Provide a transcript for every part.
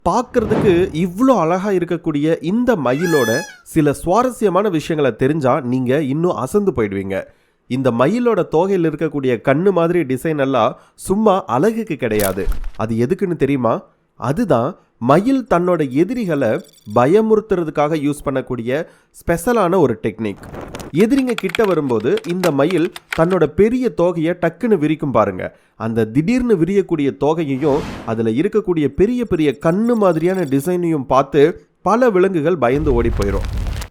பார்க்கறதுக்கு இவ்வளோ அழகா இருக்கக்கூடிய இந்த மயிலோட சில சுவாரஸ்யமான விஷயங்களை தெரிஞ்சா நீங்க இன்னும் அசந்து போயிடுவீங்க. இந்த மயிலோட தோகையில் இருக்கக்கூடிய கண்ணு மாதிரி டிசைன் எல்லாம் சும்மா அழகுக்கு கிடையாது. அது எதுக்குன்னு தெரியுமா? அதுதான் மயில் தன்னோட எதிரிகளை பயமுறுத்துறதுக்காக யூஸ் பண்ணக்கூடிய ஸ்பெஷலான ஒரு டெக்னிக். எதிரிங்க கிட்ட வரும்போது இந்த மயில் தன்னோட பெரிய தோகையை டக்குன்னு விரிக்கும் பாருங்க. அந்த திடீர்னு விரியக்கூடிய தோகையையும் அதில் இருக்கக்கூடிய பெரிய பெரிய கண்ணு மாதிரியான டிசைனையும் பார்த்து பல விலங்குகள் பயந்து ஓடி போயிடும்.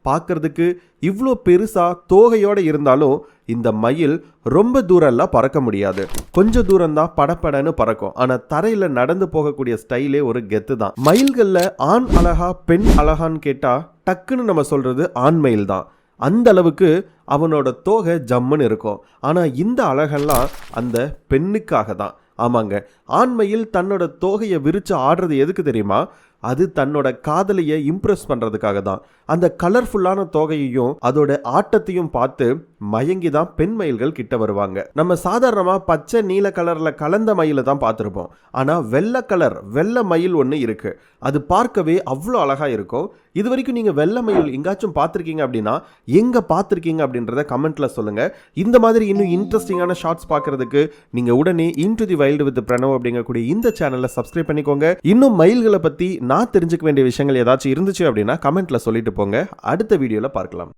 பார்க்கறதுக்கு இவ்வளோ பெருசா தோகையோடு இருந்தாலும் இந்த மயில் ரொம்ப தூரம்லாம் பறக்க முடியாது. கொஞ்சம் தூரம் தான் படப்படன்னு பறக்கும். ஆனால் தரையில் நடந்து போகக்கூடிய ஸ்டைலே ஒரு கெத்து தான். மயில்களில் ஆண் அழகா பெண் அழகான்னு கேட்டால் டக்குன்னு நம்ம சொல்றது ஆண் மயில் தான். அந்த அளவுக்கு அவனோட தோகை ஜம்முன்னு இருக்கும். ஆனால் இந்த அழகெல்லாம் அந்த பெண்ணுக்காக தான். ஆமாங்க, ஆண்மையில் தன்னோட தோகையை விரிச்சு ஆடுறது எதுக்கு தெரியுமா? அது தன்னோட காதலியை இம்ப்ரெஸ் பண்ணுறதுக்காக தான். அந்த கலர்ஃபுல்லான தோகையையும் அதோட ஆட்டத்தையும் பார்த்து மயங்கி தான் பெண் மயில்கள் கிட்ட வருவாங்க. நம்ம சாதாரணமாக பச்சை நீல கலரில் கலந்த மயிலை தான் பார்த்துருப்போம். ஆனால் வெள்ளை மயில் ஒன்று இருக்குது. அது பார்க்கவே அவ்வளோ அழகாக இருக்கும். இது வரைக்கும் நீங்கள் வெள்ளை மயில் எங்காச்சும் பார்த்துருக்கீங்க அப்படின்னா எங்கே பார்த்துருக்கீங்க அப்படின்றத கமெண்ட்டில் சொல்லுங்கள். இந்த மாதிரி இன்னும் இன்ட்ரெஸ்டிங்கான ஷார்ட்ஸ் பார்க்குறதுக்கு நீங்கள் உடனே into the wild with Pranav அப்படிங்கக்கூடிய இந்த சேனலை சப்ஸ்கிரைப் பண்ணிக்கோங்க. இன்னும் மயில்களை பற்றி நான் தெரிஞ்சுக்க வேண்டிய விஷயங்கள் ஏதாச்சும் இருந்துச்சு அப்படின்னா கமெண்ட்டில் சொல்லிட்டு போங்க. அடுத்த வீடியோவில் பார்க்கலாம்.